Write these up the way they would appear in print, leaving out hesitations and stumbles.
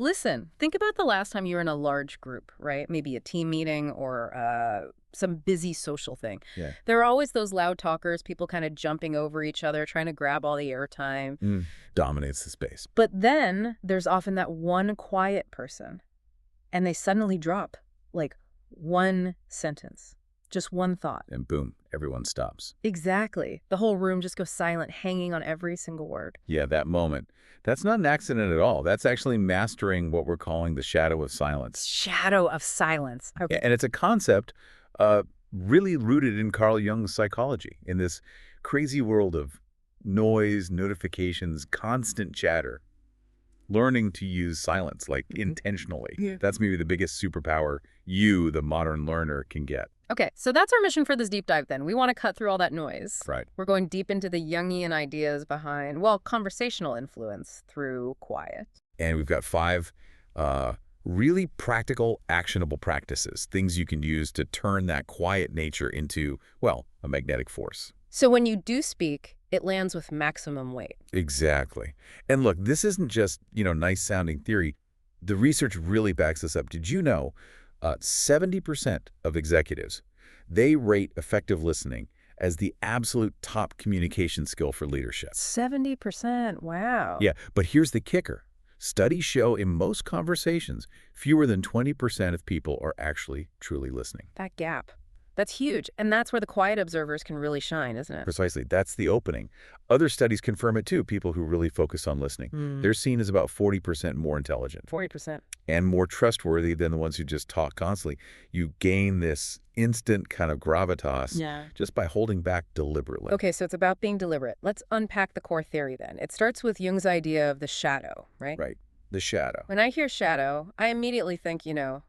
Listen, think about the last time you were in a large group, right? Maybe a team meeting or some busy social thing. Yeah. There are always those loud talkers, people kind of jumping over each other, trying to grab all the airtime. Dominates the space. But then there's often that one quiet person, and they suddenly drop, like one sentence, just one thought. And boom, everyone stops. Exactly. The whole room just goes silent, hanging on every single word. Yeah, that moment. That's not an accident at all. That's actually mastering what we're calling the shadow of silence. Shadow of silence. Yeah, and it's a concept really rooted in Carl Jung's psychology, in this crazy world of noise, notifications, constant chatter. Learning to use silence, like intentionally. Yeah. That's maybe the biggest superpower you, the modern learner, can get. Okay, so that's our mission for this deep dive then. We want to cut through all that noise. Right. We're going deep into the Jungian ideas behind, well, conversational influence through quiet. And we've got 5 really practical, actionable practices, things you can use to turn that quiet nature into, well, a magnetic force. So when you do speak, it lands with maximum weight. Exactly. And look, this isn't just, nice-sounding theory. The research really backs this up. Did you know 70% of executives, they rate effective listening as the absolute top communication skill for leadership? 70%, wow. Yeah, but here's the kicker. Studies show in most conversations, fewer than 20% of people are actually truly listening. That gap. That's huge. And that's where the quiet observers can really shine, isn't it? Precisely. That's the opening. Other studies confirm it too, people who really focus on listening. They're seen as about 40% more intelligent. 40%. And more trustworthy than the ones who just talk constantly. You gain this instant kind of gravitas just by holding back deliberately. Okay, so it's about being deliberate. Let's unpack the core theory then. It starts with Jung's idea of the shadow, right? Right. The shadow. When I hear shadow, I immediately think, the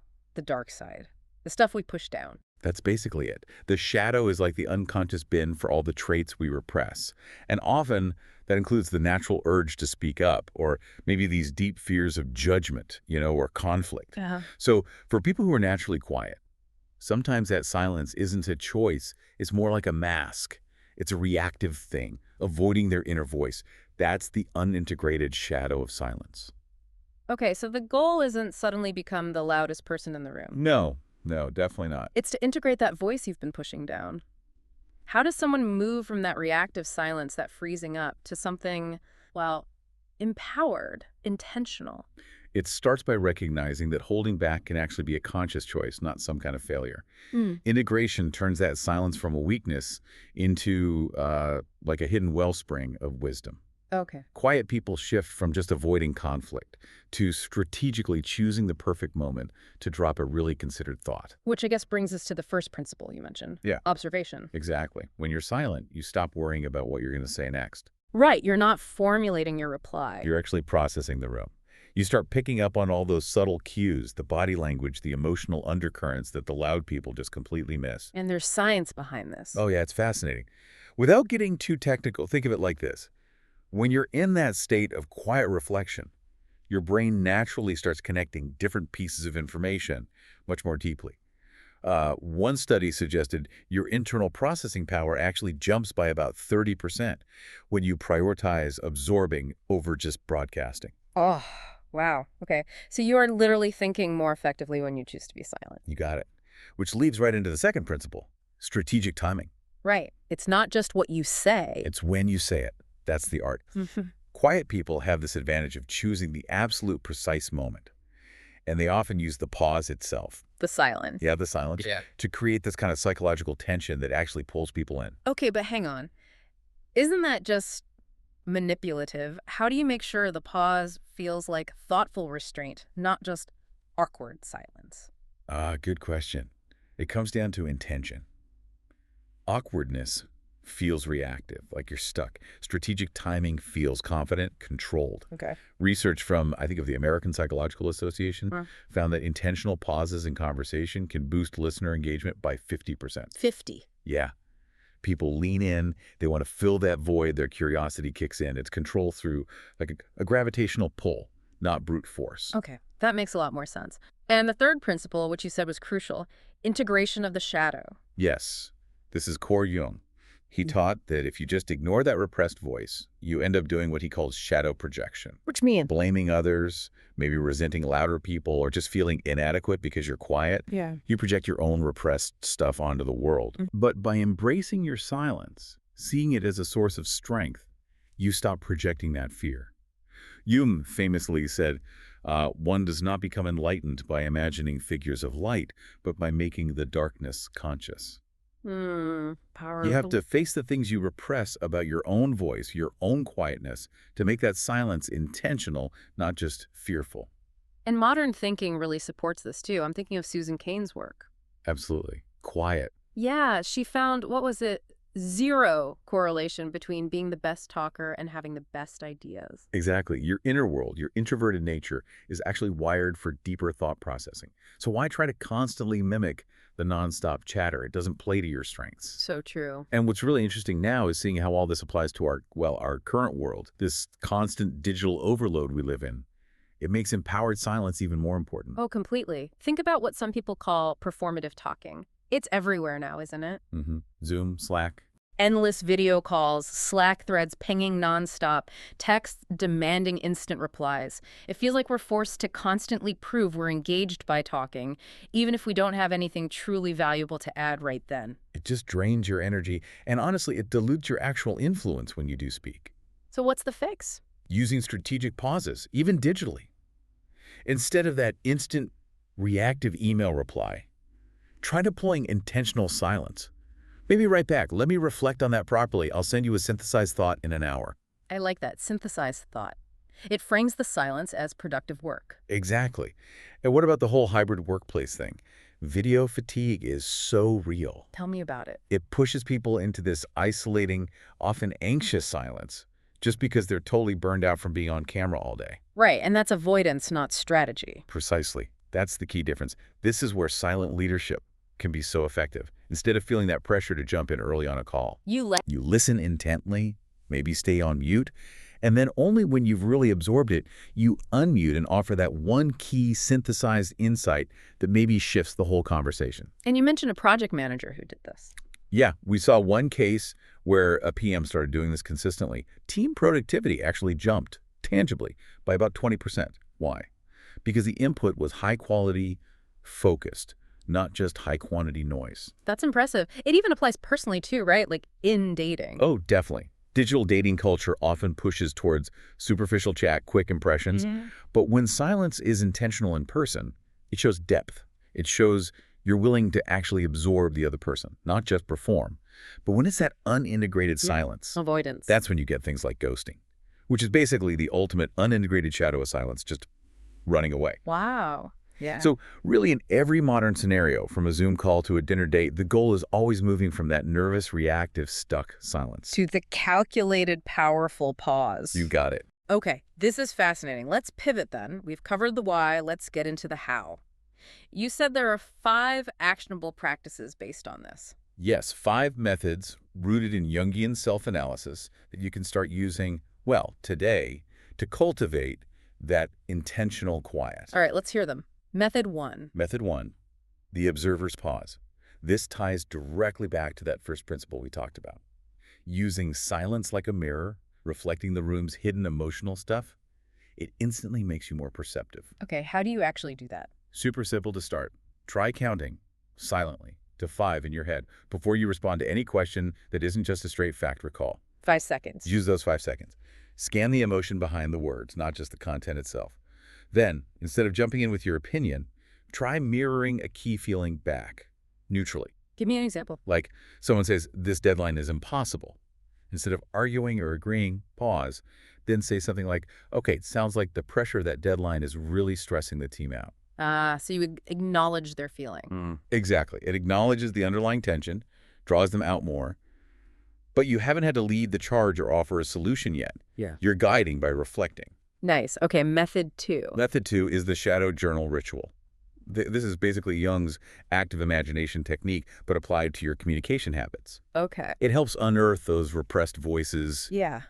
dark side, the stuff we push down. That's basically it. The shadow is like the unconscious bin for all the traits we repress. And often that includes the natural urge to speak up, or maybe these deep fears of judgment, or conflict. So for people who are naturally quiet, sometimes that silence isn't a choice. It's more like a mask. It's a reactive thing, avoiding their inner voice. That's the unintegrated shadow of silence. Okay, so the goal isn't suddenly become the loudest person in the room. No, definitely not. It's to integrate that voice you've been pushing down. How does someone move from that reactive silence, that freezing up, to something, well, empowered, intentional? It starts by recognizing that holding back can actually be a conscious choice, not some kind of failure. Integration turns that silence from a weakness into like a hidden wellspring of wisdom. Okay. Quiet people shift from just avoiding conflict to strategically choosing the perfect moment to drop a really considered thought. Which I guess brings us to the first principle you mentioned. Yeah. Observation. Exactly. When you're silent, you stop worrying about what you're going to say next. Right. You're not formulating your reply. You're actually processing the room. You start picking up on all those subtle cues, the body language, the emotional undercurrents that the loud people just completely miss. And there's science behind this. Oh, yeah, it's fascinating. Without getting too technical, think of it like this. When you're in that state of quiet reflection, your brain naturally starts connecting different pieces of information much more deeply. One study suggested your internal processing power actually jumps by about 30% when you prioritize absorbing over just broadcasting. Oh, wow. Okay. So you are literally thinking more effectively when you choose to be silent. You got it. Which leads right into the second principle, strategic timing. Right. It's not just what you say. It's when you say it. That's the art. Quiet people have this advantage of choosing the absolute precise moment. And they often use the pause itself. The silence. Yeah, the silence. Yeah. To create this kind of psychological tension that actually pulls people in. Okay, but hang on. Isn't that just manipulative? How do you make sure the pause feels like thoughtful restraint, not just awkward silence? Good question. It comes down to intention. Awkwardness feels reactive, like you're stuck. Strategic timing feels confident, controlled. Okay. Research from, I think, of the American Psychological Association found that intentional pauses in conversation can boost listener engagement by 50%. 50. Yeah. People lean in. They want to fill that void. Their curiosity kicks in. It's control through like a gravitational pull, not brute force. Okay, that makes a lot more sense. And the third principle, which you said was crucial, integration of the shadow. Yes. This is core Jung. He taught that if you just ignore that repressed voice, you end up doing what he calls shadow projection. Which means? Blaming others, maybe resenting louder people, or just feeling inadequate because you're quiet. Yeah. You project your own repressed stuff onto the world. But by embracing your silence, seeing it as a source of strength, you stop projecting that fear. Jung famously said, one does not become enlightened by imagining figures of light, but by making the darkness conscious. Powerful. You have to face the things you repress about your own voice, your own quietness, to make that silence intentional, not just fearful. And modern thinking really supports this too. I'm thinking of Susan Cain's work. Absolutely. Quiet. Yeah, she found, what was it? Zero correlation between being the best talker and having the best ideas. Exactly. Your inner world, your introverted nature, is actually wired for deeper thought processing. So why try to constantly mimic the nonstop chatter? It doesn't play to your strengths. So true. And what's really interesting now is seeing how all this applies to our current world, this constant digital overload we live in. It makes empowered silence even more important. Oh, completely. Think about what some people call performative talking. It's everywhere now, isn't it? Zoom, Slack. Endless video calls, Slack threads pinging nonstop, texts demanding instant replies. It feels like we're forced to constantly prove we're engaged by talking, even if we don't have anything truly valuable to add right then. It just drains your energy, and honestly, it dilutes your actual influence when you do speak. So what's the fix? Using strategic pauses, even digitally. Instead of that instant, reactive email reply, try deploying intentional silence. Maybe write back, let me reflect on that properly. I'll send you a synthesized thought in an hour. I like that, synthesized thought. It frames the silence as productive work. Exactly. And what about the whole hybrid workplace thing? Video fatigue is so real. Tell me about it. It pushes people into this isolating, often anxious silence just because they're totally burned out from being on camera all day. Right, and that's avoidance, not strategy. Precisely. That's the key difference. This is where silent leadership can be so effective. Instead of feeling that pressure to jump in early on a call, you listen intently, maybe stay on mute, and then only when you've really absorbed it, you unmute and offer that one key synthesized insight that maybe shifts the whole conversation. And you mentioned a project manager who did this. Yeah, we saw one case where a PM started doing this consistently. Team productivity actually jumped tangibly by about 20%. Why? Because the input was high quality, focused, not just high quantity noise. That's impressive. It even applies personally too, right? Like in dating. Oh, definitely. Digital dating culture often pushes towards superficial chat, quick impressions. But when silence is intentional in person, it shows depth. It shows you're willing to actually absorb the other person, not just perform. But when it's that unintegrated silence, Avoidance. that's when you get things like ghosting, which is basically the ultimate unintegrated shadow of silence, just running away. Wow. Yeah. So really in every modern scenario, from a Zoom call to a dinner date, the goal is always moving from that nervous, reactive, stuck silence. to the calculated, powerful pause. You got it. Okay, this is fascinating. Let's pivot then. We've covered the why. Let's get into the how. You said there are 5 actionable practices based on this. Yes, 5 methods rooted in Jungian self-analysis that you can start using, well, today, to cultivate that intentional quiet. All right, let's hear them. Method 1. Method 1, the observer's pause. This ties directly back to that first principle we talked about. Using silence like a mirror, reflecting the room's hidden emotional stuff, it instantly makes you more perceptive. Okay, how do you actually do that? Super simple to start. Try counting silently to 5 in your head before you respond to any question that isn't just a straight fact recall. 5 seconds. Use those 5 seconds. Scan the emotion behind the words, not just the content itself. Then, instead of jumping in with your opinion, try mirroring a key feeling back, neutrally. Give me an example. Like someone says, this deadline is impossible. Instead of arguing or agreeing, pause, then say something like, okay, it sounds like the pressure of that deadline is really stressing the team out. So you would acknowledge their feeling. Exactly. It acknowledges the underlying tension, draws them out more, but you haven't had to lead the charge or offer a solution yet. Yeah. You're guiding by reflecting. Nice. Okay, method 2. Method 2 is the shadow journal ritual. This is basically Jung's active imagination technique, but applied to your communication habits. Okay. It helps unearth those repressed voices, Yeah.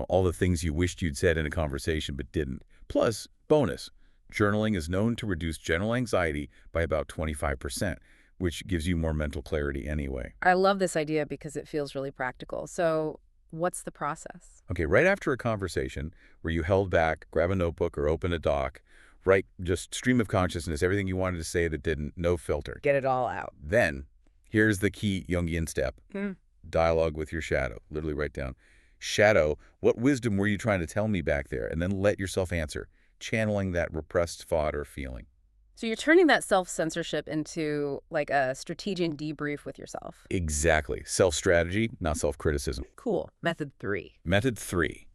all the things you wished you'd said in a conversation but didn't. Plus, bonus, journaling is known to reduce general anxiety by about 25%, which gives you more mental clarity anyway. I love this idea because it feels really practical. So what's the process? Okay, right after a conversation where you held back, grab a notebook or open a doc, write just stream of consciousness, everything you wanted to say that didn't, no filter. Get it all out. Then, here's the key Jungian step. Hmm. Dialogue with your shadow. Literally write down, shadow, what wisdom were you trying to tell me back there? And then let yourself answer, channeling that repressed thought or feeling. So you're turning that self-censorship into like a strategic debrief with yourself. Exactly. Self-strategy, not self-criticism. Cool. Method 3. Method 3,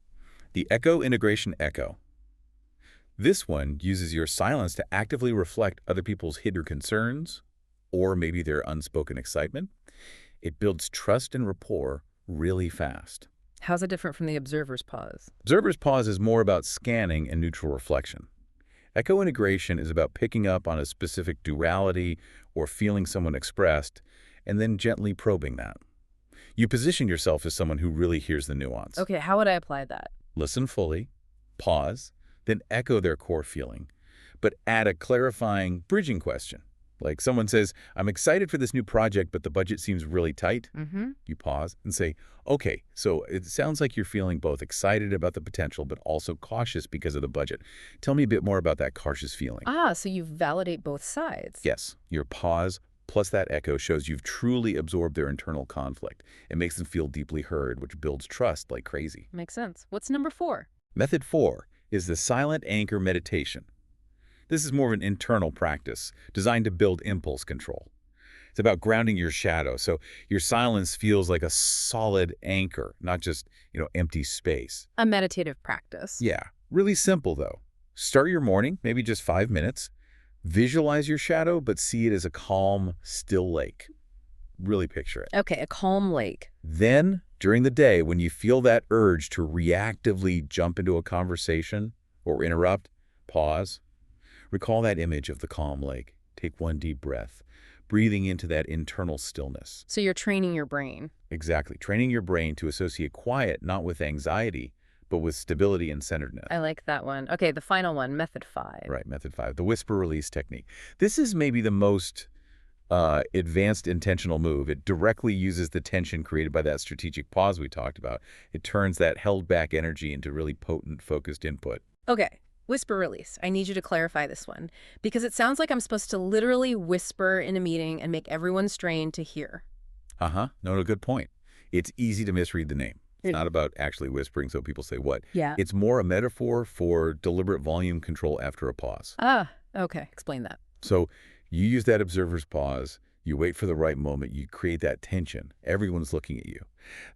the echo integration echo. This one uses your silence to actively reflect other people's hidden concerns or maybe their unspoken excitement. It builds trust and rapport really fast. How's it different from the observer's pause? Observer's pause is more about scanning and neutral reflection. Echo integration is about picking up on a specific duality or feeling someone expressed and then gently probing that. You position yourself as someone who really hears the nuance. Okay, how would I apply that? Listen fully, pause, then echo their core feeling, but add a clarifying bridging question. Like someone says, I'm excited for this new project, but the budget seems really tight. Mm-hmm. You pause and say, okay, so it sounds like you're feeling both excited about the potential, but also cautious because of the budget. Tell me a bit more about that cautious feeling. So you validate both sides. Yes, your pause plus that echo shows you've truly absorbed their internal conflict. It makes them feel deeply heard, which builds trust like crazy. Makes sense. What's number 4? Method 4 is the silent anchor meditation. This is more of an internal practice designed to build impulse control. It's about grounding your shadow, so your silence feels like a solid anchor, not just, empty space. A meditative practice. Yeah, really simple though. Start your morning, maybe just 5 minutes. Visualize your shadow, but see it as a calm, still lake. Really picture it. Okay, a calm lake. Then, during the day, when you feel that urge to reactively jump into a conversation or interrupt, pause. Recall that image of the calm lake. Take one deep breath, breathing into that internal stillness. So you're training your brain. Exactly. Training your brain to associate quiet not with anxiety, but with stability and centeredness. I like that one. Okay, the final one, method 5. Right, method 5, the whisper release technique. This is maybe the most advanced intentional move. It directly uses the tension created by that strategic pause we talked about. It turns that held back energy into really potent, focused input. Okay. Whisper release. I need you to clarify this one because it sounds like I'm supposed to literally whisper in a meeting and make everyone strain to hear. No, good point. It's easy to misread the name. It's not about actually whispering so people say what. Yeah. It's more a metaphor for deliberate volume control after a pause. Okay. Explain that. So you use that observer's pause, you wait for the right moment, you create that tension. Everyone's looking at you.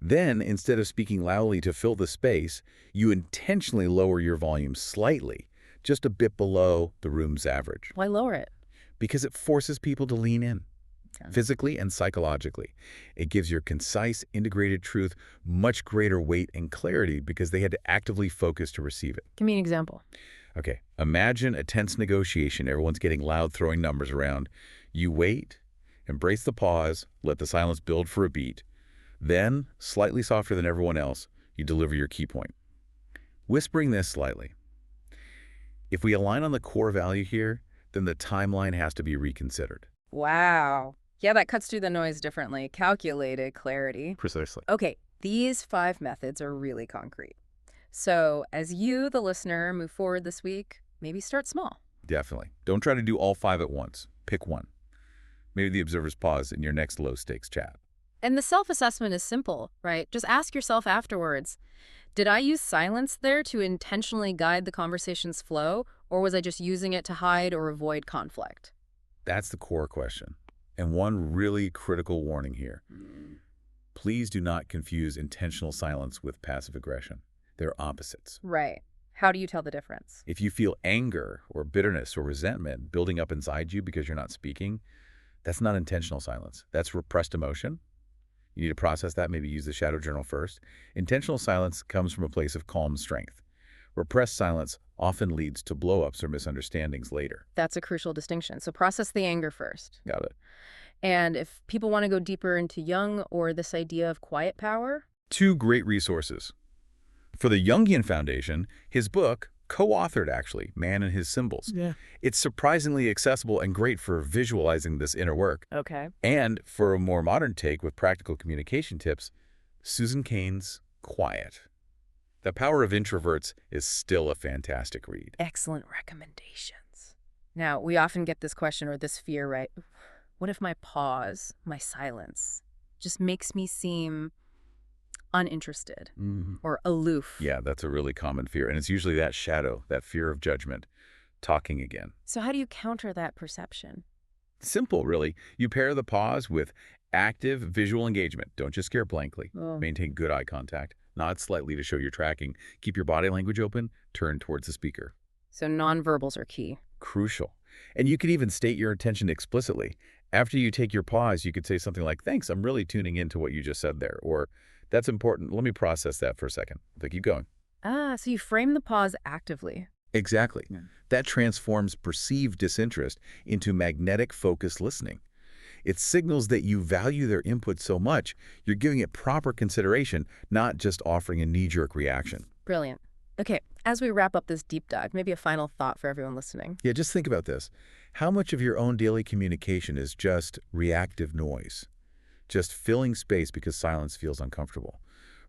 Then, instead of speaking loudly to fill the space, you intentionally lower your volume slightly, just a bit below the room's average. Why lower it? Because it forces people to lean in, physically and psychologically. It gives your concise, integrated truth much greater weight and clarity because they had to actively focus to receive it. Give me an example. Okay, imagine a tense negotiation. Everyone's getting loud, throwing numbers around. You wait, embrace the pause, let the silence build for a beat. Then, slightly softer than everyone else, you deliver your key point. Whispering this slightly. If we align on the core value here, then the timeline has to be reconsidered. Wow. Yeah, that cuts through the noise differently. Calculated clarity. Precisely. Okay, these 5 methods are really concrete. So as you, the listener, move forward this week, maybe start small. Definitely. Don't try to do all 5 at once. Pick one. Maybe the observer's pause in your next low-stakes chat. And the self-assessment is simple, right? Just ask yourself afterwards, did I use silence there to intentionally guide the conversation's flow, or was I just using it to hide or avoid conflict? That's the core question. And one really critical warning here. Please do not confuse intentional silence with passive aggression. They're opposites. Right. How do you tell the difference? If you feel anger or bitterness or resentment building up inside you because you're not speaking, that's not intentional silence. That's repressed emotion. You need to process that, maybe use the shadow journal first. Intentional silence comes from a place of calm strength. Repressed silence often leads to blow-ups or misunderstandings later. That's a crucial distinction. So process the anger first. Got it. And if people want to go deeper into Jung or this idea of quiet power? 2 great resources. For the Jungian Foundation, his book, co-authored actually, Man and His Symbols. Yeah. It's surprisingly accessible and great for visualizing this inner work. Okay. And for a more modern take with practical communication tips, Susan Cain's Quiet. The Power of Introverts is still a fantastic read. Excellent recommendations. Now, we often get this question or this fear, right? What if my pause, my silence, just makes me seem uninterested or aloof? Yeah, that's a really common fear. And it's usually that shadow, that fear of judgment, talking again. So how do you counter that perception? Simple, really. You pair the pause with active visual engagement. Don't just stare blankly. Oh. Maintain good eye contact. Nod slightly to show you're tracking. Keep your body language open. Turn towards the speaker. So nonverbals are key. Crucial. And you could even state your intention explicitly. After you take your pause, you could say something like, thanks, I'm really tuning into what you just said there. Or, that's important. Let me process that for a second. But keep going. So you frame the pause actively. Exactly. Yeah. That transforms perceived disinterest into magnetic focused listening. It signals that you value their input so much, you're giving it proper consideration, not just offering a knee-jerk reaction. Brilliant. Okay, as we wrap up this deep dive, maybe a final thought for everyone listening. Yeah, just think about this. How much of your own daily communication is just reactive noise? Just filling space because silence feels uncomfortable?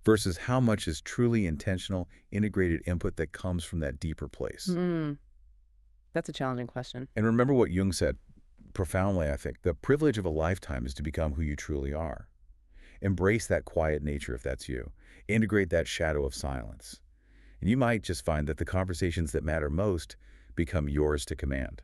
Versus how much is truly intentional, integrated input that comes from that deeper place? That's a challenging question. And remember what Jung said, profoundly, I think. The privilege of a lifetime is to become who you truly are. Embrace that quiet nature if that's you. Integrate that shadow of silence. And you might just find that the conversations that matter most become yours to command.